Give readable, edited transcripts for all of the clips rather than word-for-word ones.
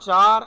4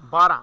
12,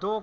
2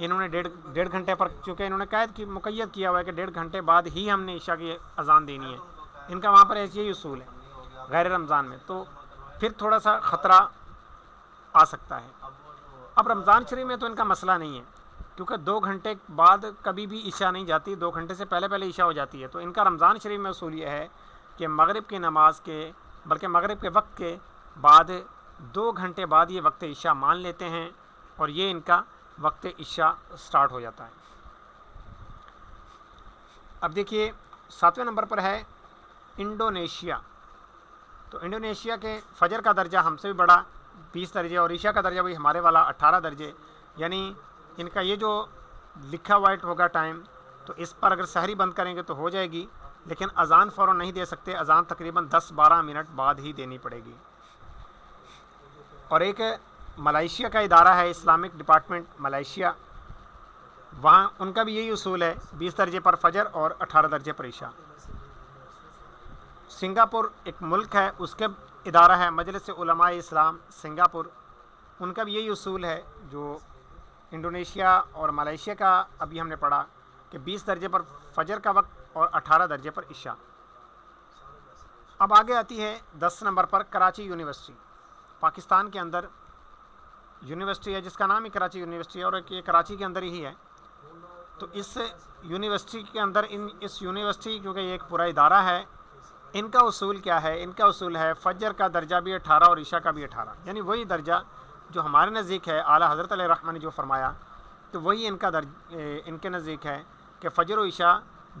انہوں نے ڈیڑھ گھنٹے پر، چونکہ انہوں نے قید کی مقید کیا ہوا ہے کہ 1.5 گھنٹے بعد ہی ہم نے عشاء کی اذان دینی ہے، ان کا وہاں پر ایسے ہی اصول ہے غیر رمضان میں، تو پھر تھوڑا سا خطرہ آ سکتا ہے۔ اب رمضان شریف میں تو ان کا مسئلہ نہیں ہے، کیونکہ 2 گھنٹے بعد کبھی بھی عشاء نہیں جاتی، 2 گھنٹے سے پہلے عشاء ہو جاتی ہے، تو ان کا رمضان شریف میں اصول یہ ہے کہ مغرب کی نماز کے، بلکہ مغرب کے وقت کے بعد 2 گھنٹے بعد یہ وقت عشاء مان لیتے ہیں، اور یہ ان کا وقت عشاء سٹارٹ ہو جاتا ہے۔ اب دیکھیے 7ویں نمبر پر ہے انڈونیشیا۔ تو انڈونیشیا کے فجر کا درجہ ہم سے بھی بڑا 20 درجے، اور عشاء کا درجہ وہی ہمارے والا 18 درجے، یعنی ان کا یہ جو لکھا ہوا ہوگا ٹائم، تو اس پر اگر سحری بند کریں گے تو ہو جائے گی، لیکن اذان فوراً نہیں دے سکتے، اذان تقریباً 10-12 منٹ بعد ہی دینی پڑے گی۔ اور ایک ملائیشیا کا ادارہ ہے اسلامک ڈپارٹمنٹ ملائیشیا، وہاں ان کا بھی یہی اصول ہے، 20 درجے پر فجر اور 18 درجے پر عشاء۔ سنگاپور ایک ملک ہے، اس کے ادارہ ہے مجلس علماء اسلام سنگاپور، ان کا بھی یہی اصول ہے جو انڈونیشیا اور ملائیشیا کا ابھی ہم نے پڑھا، کہ 20 درجے پر فجر کا وقت اور 18 درجے پر عشاء۔ اب آگے آتی ہے 10 نمبر پر کراچی یونیورسٹی۔ پاکستان کے اندر یونیورسٹی ہے جس کا نام ہی کراچی یونیورسٹی ہے، اور یہ کراچی کے اندر ہی ہے۔ تو اس یونیورسٹی کے اندر اس یونیورسٹی، کیونکہ یہ ایک پورا ادارہ ہے، ان کا اصول کیا ہے؟ ان کا اصول ہے فجر کا درجہ بھی 18 اور عشاء کا بھی 18، یعنی وہی درجہ جو ہمارے نزدیک ہے، اعلیٰ حضرت علیہ الرحمہ نے جو فرمایا، تو وہی ان کے نزدیک ہے کہ فجر و عشاء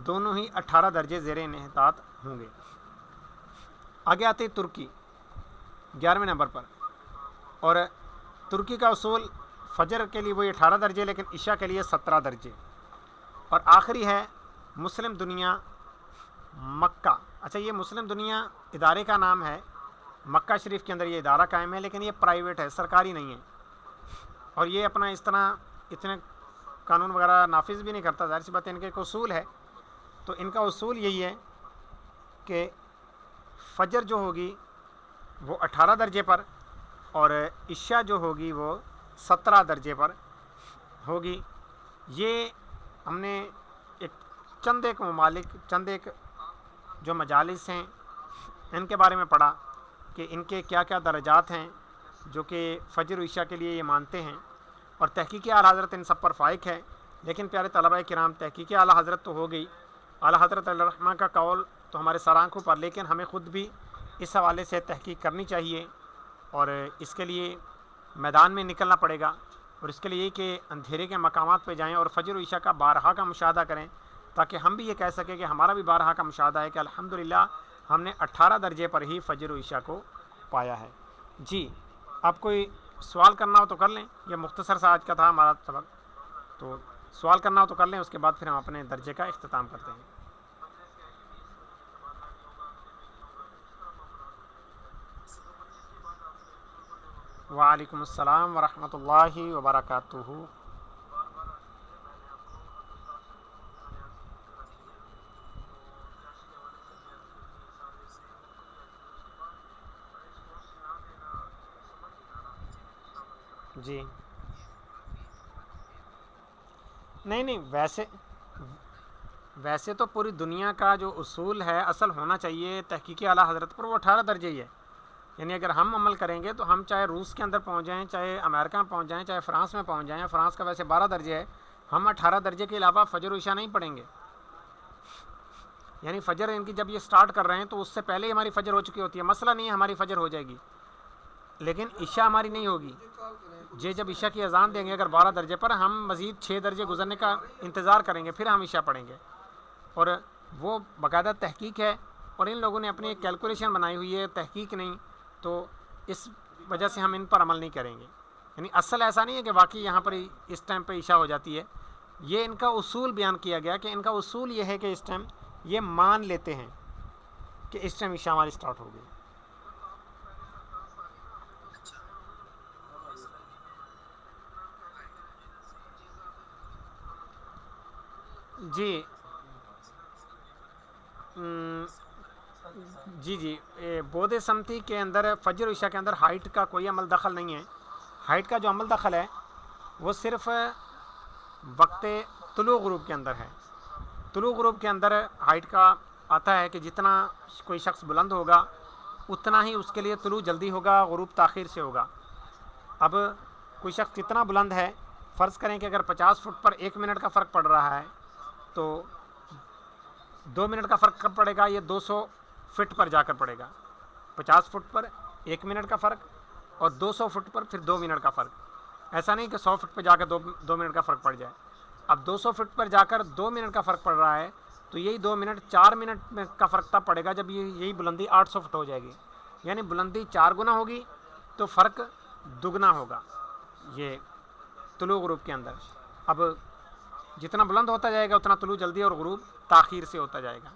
دونوں ہی 18 درجے زیر انحطاط ہوں گے۔ آگے آتے ترکی 11ویں نمبر پر، اور ترکی کا اصول فجر کے لیے وہی 18 درجے، لیکن عشاء کے لیے 17 درجے۔ اور آخری ہے مسلم دنیا مکہ۔ اچھا، یہ مسلم دنیا ادارے کا نام ہے، مکہ شریف کے اندر یہ ادارہ قائم ہے، لیکن یہ پرائیویٹ ہے، سرکاری نہیں ہے، اور یہ اپنا اس طرح اتنے قانون وغیرہ نافذ بھی نہیں کرتا، ظاہر سی بات ہے، ان کے ایک اصول ہے۔ تو ان کا اصول یہی ہے کہ فجر جو ہوگی وہ 18 درجے پر، اور عشاء جو ہوگی وہ 17 درجے پر ہوگی۔ یہ ہم نے چند ایک ممالک، چند ایک جو مجالس ہیں، ان کے بارے میں پڑھا کہ ان کے کیا کیا درجات ہیں جو کہ فجر و عشاء کے لیے یہ مانتے ہیں، اور تحقیقی اعلیٰ حضرت ان سب پر فائق ہے۔ لیکن پیارے طلباء کرام، تحقیقی اعلیٰ حضرت تو ہو گئی، اعلیٰ حضرت علیہ الرحمہ کا قول تو ہمارے سر آنکھوں پر، لیکن ہمیں خود بھی اس حوالے سے تحقیق کرنی چاہیے، اور اس کے لیے میدان میں نکلنا پڑے گا، اور اس کے لیے کہ اندھیرے کے مقامات پہ جائیں اور فجر و عشاء کا بارہا کا مشاہدہ کریں، تاکہ ہم بھی یہ کہہ سکیں کہ ہمارا بھی بارہا کا مشاہدہ ہے کہ الحمدللہ ہم نے 18 درجے پر ہی فجر و عشاء کو پایا ہے۔ جی، آپ کوئی سوال کرنا ہو تو کر لیں، یہ مختصر سا آج کا تھا ہمارا سبق، تو سوال کرنا ہو تو کر لیں، اس کے بعد پھر ہم اپنے درجے کا اختتام کرتے ہیں۔ وعلیکم السلام ورحمۃ اللہ وبرکاتہ۔ جی نہیں، ویسے تو پوری دنیا کا جو اصول ہے، اصل ہونا چاہیے تحقیقی اعلیٰ حضرت پر، وہ 18 درجے ہی ہے۔ یعنی اگر ہم عمل کریں گے تو ہم چاہے روس کے اندر پہنچ جائیں، چاہے امریکہ میں پہنچ جائیں، چاہے فرانس میں پہنچ جائیں، فرانس کا ویسے 12 درجے ہے، ہم 18 درجے کے علاوہ فجر و عشاء نہیں پڑھیں گے۔ یعنی فجر ان کی جب یہ سٹارٹ کر رہے ہیں تو اس سے پہلے ہی ہماری فجر ہو چکی ہوتی ہے، مسئلہ نہیں ہے، ہماری فجر ہو جائے گی، لیکن عشاء ہماری نہیں ہوگی۔ جب عشاء کی اذان دیں گے اگر 12 درجے پر، ہم مزید 6 درجے گزرنے کا انتظار کریں گے، پھر ہم عشاء پڑھیں گے، اور وہ باقاعدہ تحقیق ہے، اور ان لوگوں نے اپنی ایک کیلکولیشن بنائی ہوئی ہے، تحقیق نہیں، تو اس وجہ سے ہم ان پر عمل نہیں کریں گے۔ یعنی اصل ایسا نہیں ہے کہ واقعی یہاں پر اس ٹائم پہ عشاء ہو جاتی ہے، یہ ان کا اصول بیان کیا گیا کہ ان کا اصول یہ ہے کہ اس ٹائم یہ مان لیتے ہیں کہ اس ٹائم عشاء ہماری سٹارٹ ہو گئی۔ جی بودھ سمتی کے اندر فجر و عشاء کے اندر ہائٹ کا کوئی عمل دخل نہیں ہے۔ ہائٹ کا جو عمل دخل ہے وہ صرف وقت طلوع غروب کے اندر ہے۔ طلوع غروب کے اندر ہائٹ کا آتا ہے کہ جتنا کوئی شخص بلند ہوگا اتنا ہی اس کے لیے طلوع جلدی ہوگا، غروب تاخیر سے ہوگا۔ اب کوئی شخص کتنا بلند ہے، فرض کریں کہ اگر 50 فٹ پر 1 منٹ کا فرق پڑ رہا ہے تو 2 منٹ کا فرق کب پڑے گا؟ یہ 200 فٹ پر جا کر پڑے گا۔ 50 فٹ پر 1 منٹ کا فرق اور 200 فٹ پر پھر 2 منٹ کا فرق۔ ایسا نہیں کہ 100 فٹ پہ جا کر 2 منٹ کا فرق پڑ جائے۔ اب 200 فٹ پر جا کر 2 منٹ کا فرق پڑ رہا ہے تو یہی 2 منٹ 4 منٹ میں کا فرق تب پڑے گا جب یہی بلندی 800 فٹ ہو جائے گی، یعنی بلندی 4 گنا ہوگی تو فرق دگنا ہوگا یہ طلوع غروب کے اندر۔ اب جتنا بلند ہوتا جائے گا اتنا طلوع جلدی اور غروب تاخیر سے ہوتا جائے گا،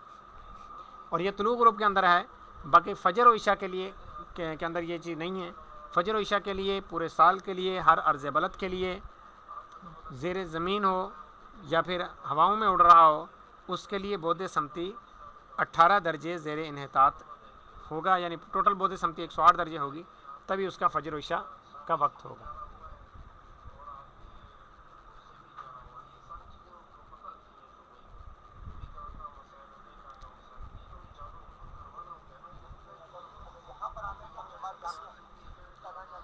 اور یہ طلوع غروب کے اندر ہے۔ باقی فجر و عشاء کے لیے کے اندر یہ چیز نہیں ہے۔ فجر و عشاء کے لیے پورے سال کے لیے ہر عرض بلد کے لیے، زیر زمین ہو یا پھر ہواؤں میں اڑ رہا ہو، اس کے لیے بود سمتی 18 درجے زیر انحطاط ہوگا، یعنی ٹوٹل بود سمتی 108 درجے ہوگی، تبھی اس کا فجر و عشاء کا وقت ہوگا۔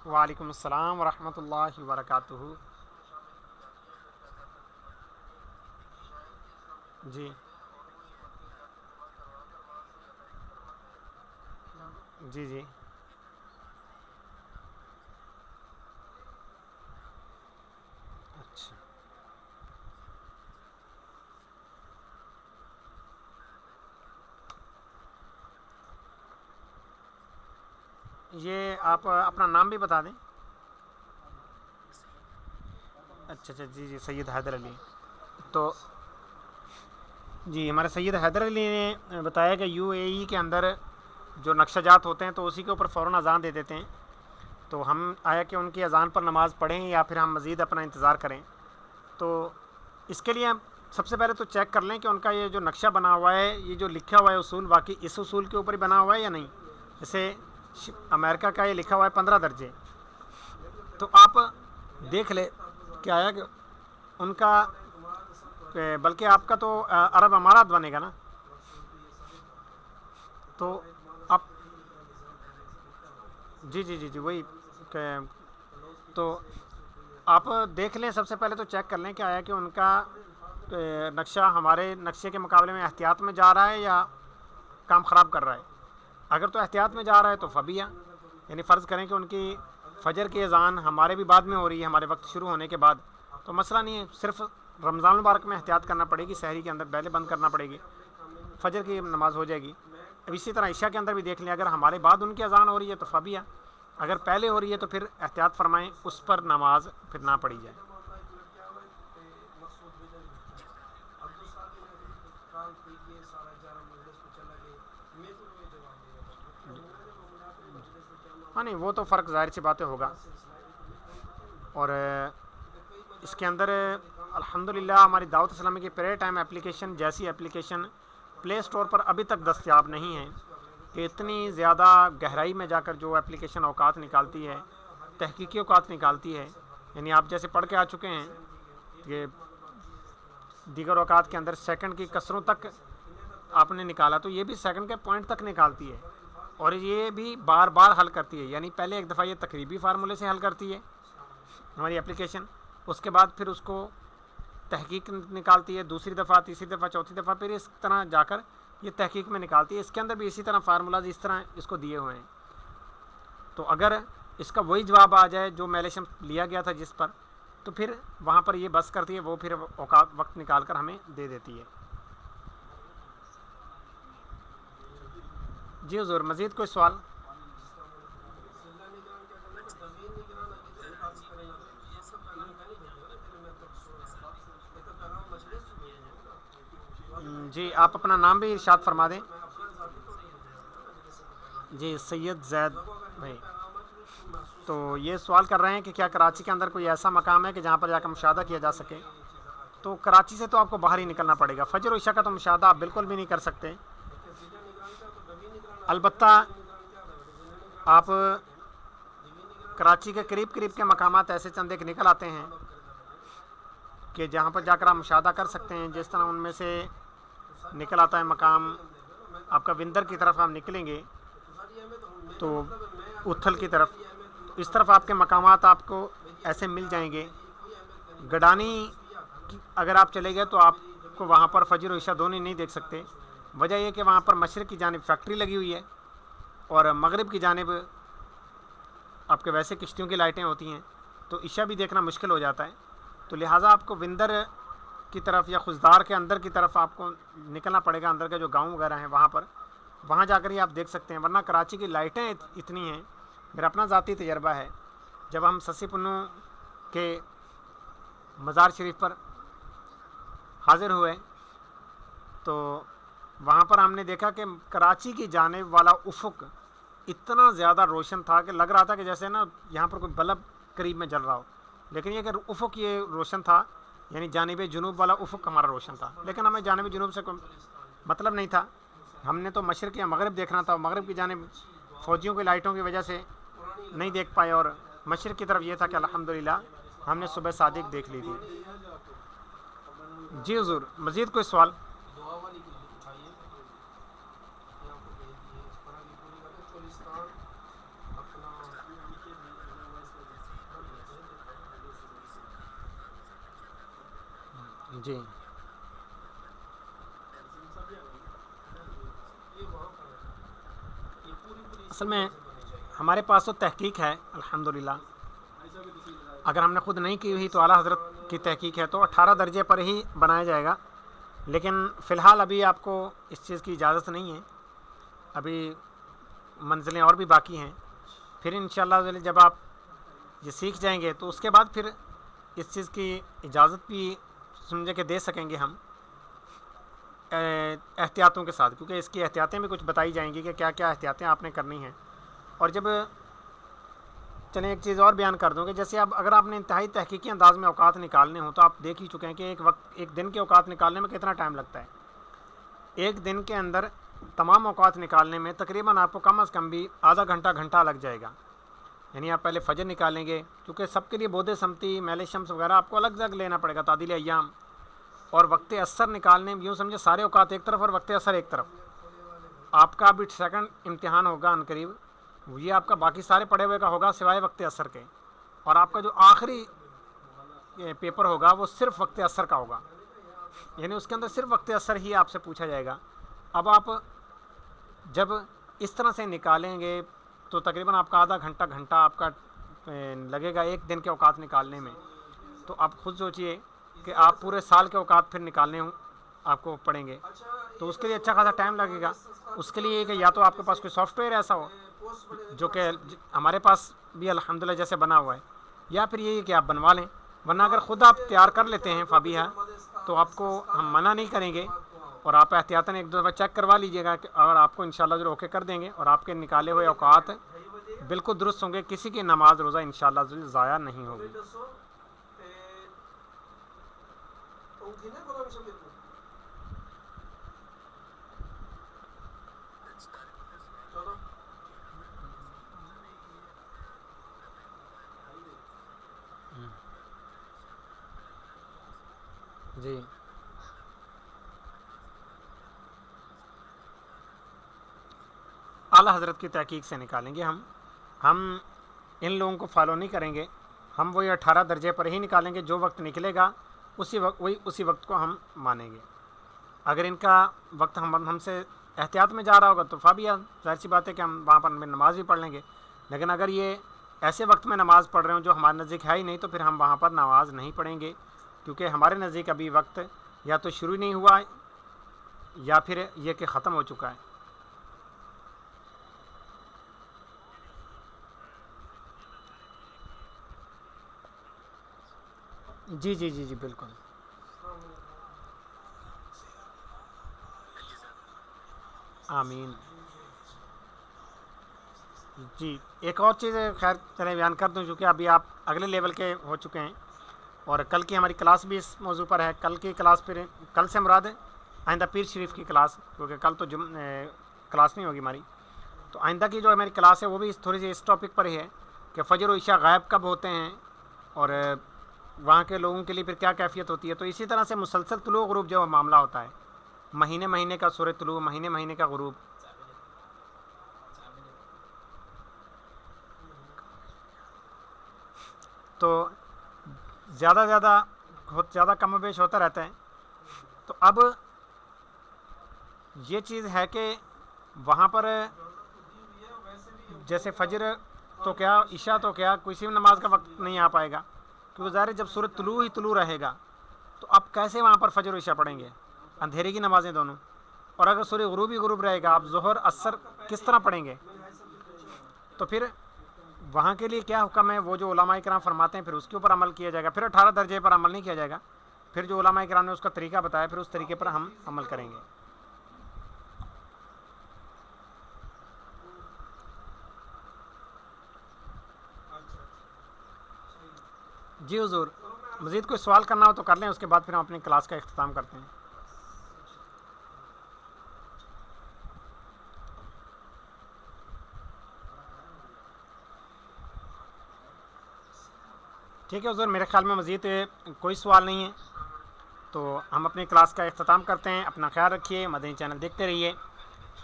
وعلیکم السلام ورحمۃ اللہ وبرکاتہ۔ جی جی جی اچھا، یہ آپ اپنا نام بھی بتا دیں۔ اچھا اچھا، جی جی، سید حیدر علی۔ تو جی، ہمارے سید حیدر علی نے بتایا کہ یو اے ای کے اندر جو نقشہ جات ہوتے ہیں تو اسی کے اوپر فوراً اذان دے دیتے ہیں، تو ہم آیا کہ ان کی اذان پر نماز پڑھیں یا پھر ہم مزید اپنا انتظار کریں؟ تو اس کے لیے ہم سب سے پہلے تو چیک کر لیں کہ ان کا یہ جو نقشہ بنا ہوا ہے، یہ جو لکھا ہوا ہے اصول، واقعی اس اصول کے اوپر ہی بنا ہوا ہے یا نہیں۔ جیسے امریکہ کا یہ لکھا ہوا ہے 15 درجے، تو آپ دیکھ لیں کہ آیا کہ ان کا، بلکہ آپ کا تو عرب امارات بنے گا نا، تو آپ جی جی جی جی وہی کہ تو آپ دیکھ لیں، سب سے پہلے تو چیک کر لیں کہ آیا کہ ان کا نقشہ ہمارے نقشے کے مقابلے میں احتیاط میں جا رہا ہے یا کام خراب کر رہا ہے۔ اگر تو احتیاط میں جا رہا ہے تو فبیہ، یعنی فرض کریں کہ ان کی فجر کی اذان ہمارے بھی بعد میں ہو رہی ہے، ہمارے وقت شروع ہونے کے بعد، تو مسئلہ نہیں ہے، صرف رمضان المبارک میں احتیاط کرنا پڑے گی، سحری کے اندر بیلیں بند کرنا پڑے گی، فجر کی نماز ہو جائے گی۔ اب اسی طرح عشاء کے اندر بھی دیکھ لیں، اگر ہمارے بعد ان کی اذان ہو رہی ہے تو فبیہ، اگر پہلے ہو رہی ہے تو پھر احتیاط فرمائیں، اس پر نماز پھر نہ پڑھی جائے۔ ہاں نہیں، وہ تو فرق ظاہر سی باتیں ہوگا، اور اس کے اندر الحمدللہ ہماری دعوت اسلامی کی پریئر ٹائم اپلیکیشن جیسی اپلیکیشن پلے سٹور پر ابھی تک دستیاب نہیں ہے، کہ اتنی زیادہ گہرائی میں جا کر جو اپلیکیشن اوقات نکالتی ہے، تحقیقی اوقات نکالتی ہے، یعنی آپ جیسے پڑھ کے آ چکے ہیں کہ دیگر اوقات کے اندر سیکنڈ کی کسروں تک آپ نے نکالا، تو یہ بھی سیکنڈ کے پوائنٹ تک نکالتی ہے، اور یہ بھی بار بار حل کرتی ہے، یعنی پہلے ایک دفعہ یہ تقریبی فارمولے سے حل کرتی ہے ہماری اپلیکیشن، اس کے بعد پھر اس کو تحقیق نکالتی ہے، دوسری دفعہ، تیسری دفعہ، چوتھی دفعہ، پھر اس طرح جا کر یہ تحقیق میں نکالتی ہے۔ اس کے اندر بھی اسی طرح فارمولاز اس طرح اس کو دیے ہوئے ہیں، تو اگر اس کا وہی جواب آ جائے جو میلیشن لیا گیا تھا جس پر، تو پھر وہاں پر یہ بس کرتی ہے، وہ پھر اوقات وقت نکال کر ہمیں دے دیتی ہے۔ جی حضور، مزید کوئی سوال؟ جی، آپ اپنا نام بھی ارشاد فرما دیں۔ جی، سید زید بھائی، تو یہ سوال کر رہے ہیں کہ کیا کراچی کے اندر کوئی ایسا مقام ہے کہ جہاں پر جا کر مشاہدہ کیا جا سکے؟ تو کراچی سے تو آپ کو باہر ہی نکلنا پڑے گا، فجر و عشاء کا تو مشاہدہ آپ بالکل بھی نہیں کر سکتے۔ البتہ آپ کراچی کے قریب قریب کے مقامات ایسے چند ایک نکل آتے ہیں کہ جہاں پر جا کر آپ مشاہدہ کر سکتے ہیں. جس طرح ان میں سے نکل آتا ہے مقام آپ کا وندر کی طرف آپ نکلیں گے تو اتھل کی طرف، اس طرف آپ کے مقامات آپ کو ایسے مل جائیں گے. گڈانی اگر آپ چلے گئے تو آپ کو وہاں پر فجر و عشاء دونوں نہیں دیکھ سکتے. وجہ یہ کہ وہاں پر مشرق کی جانب فیکٹری لگی ہوئی ہے اور مغرب کی جانب آپ کے ویسے کشتیوں کی لائٹیں ہوتی ہیں، تو عشاء بھی دیکھنا مشکل ہو جاتا ہے. تو لہٰذا آپ کو وندر کی طرف یا خزدار کے اندر کی طرف آپ کو نکلنا پڑے گا. اندر کے جو گاؤں وغیرہ ہیں وہاں جا کر ہی آپ دیکھ سکتے ہیں. ورنہ کراچی کی لائٹیں اتنی ہیں. میرا اپنا ذاتی تجربہ ہے، جب ہم سسی پنو کے مزار شریف پر حاضر ہوئے تو وہاں پر ہم نے دیکھا کہ کراچی کی جانب والا افق اتنا زیادہ روشن تھا کہ لگ رہا تھا کہ جیسے نا یہاں پر کوئی بلب قریب میں جل رہا ہو. لیکن یہ کہ افق یہ روشن تھا، یعنی جانب جنوب والا افق ہمارا روشن تھا. لیکن ہمیں جانب جنوب سے کوئی مطلب نہیں تھا. ہم نے تو مشرق یا مغرب دیکھنا تھا. مغرب کی جانب فوجیوں کی لائٹوں کی وجہ سے نہیں دیکھ پائے، اور مشرق کی طرف یہ تھا کہ الحمدللہ ہم نے صبح صادق دیکھ لی تھی. جی حضور، مزید کوئی سوال؟ جی اصل میں ہمارے پاس تو تحقیق ہے الحمدللہ. اگر ہم نے خود نہیں کی ہوئی تو اعلیٰ حضرت کی تحقیق ہے تو 18 درجے پر ہی بنایا جائے گا. لیکن فی الحال ابھی آپ کو اس چیز کی اجازت نہیں ہے، ابھی منزلیں اور بھی باقی ہیں. پھر انشاءاللہ جب آپ یہ سیکھ جائیں گے تو اس کے بعد پھر اس چیز کی اجازت بھی سمجھے کہ دے سکیں گے ہم احتیاطوں کے ساتھ، کیونکہ اس کی احتیاطیں بھی کچھ بتائی جائیں گی کہ کیا کیا احتیاطیں آپ نے کرنی ہیں. اور جب چلیں ایک چیز اور بیان کر دوں کہ جیسے اب اگر آپ نے انتہائی تحقیقی انداز میں اوقات نکالنے ہوں تو آپ دیکھ ہی چکے ہیں کہ ایک دن کے اوقات نکالنے میں کتنا ٹائم لگتا ہے. ایک دن کے اندر تمام اوقات نکالنے میں تقریباً آپ کو کم از کم بھی آدھا گھنٹہ لگ جائے گا. یعنی آپ پہلے فجر نکالیں گے، کیونکہ سب کے لیے بودِ سمتی، میل شمس وغیرہ آپ کو الگ الگ لینا پڑے گا، تعدیل ایام. اور وقت اثر نکالنے میں یوں سمجھے سارے اوقات ایک طرف اور وقت اثر ایک طرف. آپ کا ابھی سیکنڈ امتحان ہوگا ان قریب، یہ آپ کا باقی سارے پڑھے ہوئے کا ہوگا سوائے وقت اثر کے. اور آپ کا جو آخری پیپر ہوگا وہ صرف وقت اثر کا ہوگا، یعنی اس کے اندر صرف وقت اثر ہی آپ سے پوچھا جائے گا. اب آپ جب اس طرح سے نکالیں گے تو تقریباً آپ کا آدھا گھنٹہ آپ کا لگے گا ایک دن کے اوقات نکالنے میں. تو آپ خود سوچئے کہ آپ پورے سال کے اوقات پھر نکالنے ہوں آپ کو پڑیں گے تو اس کے لیے اچھا خاصا ٹائم لگے گا. اس کے لیے کہ یا تو آپ کے پاس کوئی سافٹ ویئر ایسا ہو جو کہ ہمارے پاس بھی الحمدللہ جیسے بنا ہوا ہے، یا پھر یہی کہ آپ بنوا لیں. ورنہ اگر خود آپ تیار کر لیتے ہیں فابیہ تو آپ کو ہم منع نہیں کریں گے، اور آپ احتیاطاً ایک دو دفعہ چیک کروا لیجئے گا اور آپ کو انشاءاللہ جو اوکے کر دیں گے. اور آپ کے نکالے ہوئے اوقات بالکل درست ہوں گے، کسی کی نماز روزہ انشاءاللہ ضائع نہیں ہوگی. جی اعلیٰ حضرت کی تحقیق سے نکالیں گے ہم ان لوگوں کو فالو نہیں کریں گے. ہم وہی 18 درجے پر ہی نکالیں گے، جو وقت نکلے گا اسی وقت کو ہم مانیں گے. اگر ان کا وقت ہم سے احتیاط میں جا رہا ہوگا تو فابیہ ظاہر سی بات ہے کہ ہم وہاں پر نماز بھی پڑھ لیں گے. لیکن اگر یہ ایسے وقت میں نماز پڑھ رہے ہوں جو ہمارے نزدیک ہے ہی نہیں تو پھر ہم وہاں پر نماز نہیں پڑھیں گے، کیونکہ ہمارے نزدیک ابھی وقت یا تو شروع نہیں ہوا یا پھر یہ کہ ختم ہو چکا ہے. جی جی جی جی بالکل. آمین. جی ایک اور چیز خیر چلیں بیان کر دوں، چونکہ ابھی آپ اگلے لیول کے ہو چکے ہیں اور کل کی ہماری کلاس بھی اس موضوع پر ہے. کل کی کلاس پھر کل سے مراد ہے آئندہ پیر شریف کی کلاس، کیونکہ کل تو کلاس نہیں ہوگی ہماری. تو آئندہ کی جو ہماری کلاس ہے وہ بھی تھوڑی سی اس ٹاپک پر ہی ہے کہ فجر و عشاء غائب کب ہوتے ہیں اور وہاں کے لوگوں کے لیے پھر کیا کیفیت ہوتی ہے. تو اسی طرح سے مسلسل طلوع غروب جو معاملہ ہوتا ہے، مہینے مہینے کا سورج طلوع، مہینے مہینے کا غروب، تو زیادہ کم و بیش ہوتا رہتا ہے. تو اب یہ چیز ہے کہ وہاں پر جیسے فجر تو کیا، عشاء تو کیا، کسی بھی نماز کا وقت نہیں آ پائے گا، کیونکہ ظاہر جب سورج طلوع ہی طلوع رہے گا تو اب کیسے وہاں پر فجر و عشاء پڑھیں گے، اندھیرے کی نمازیں دونوں. اور اگر سورج غروب ہی غروب رہے گا، آپ ظہر عصر کس طرح پڑھیں گے؟ تو پھر وہاں کے لیے کیا حکم ہے، وہ جو علماء کرام فرماتے ہیں پھر اس کے اوپر عمل کیا جائے گا. پھر 18 درجے پر عمل نہیں کیا جائے گا، پھر جو علماء کرام نے اس کا طریقہ بتایا پھر اس طریقے پر ہم عمل کریں گے. جی حضور، مزید کوئی سوال کرنا ہو تو کر لیں، اس کے بعد پھر ہم اپنی کلاس کا اختتام کرتے ہیں. ٹھیک ہے حضور، میرے خیال میں مزید کوئی سوال نہیں ہے، تو ہم اپنی کلاس کا اختتام کرتے ہیں. اپنا خیال رکھیے، مدنی چینل دیکھتے رہیے.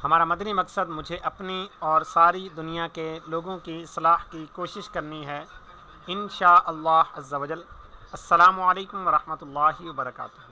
ہمارا مدنی مقصد مجھے اپنی اور ساری دنیا کے لوگوں کی اصلاح کی کوشش کرنی ہے، انشاء اللہ عز و جل. السلام علیکم ورحمۃ اللہ وبرکاتہ.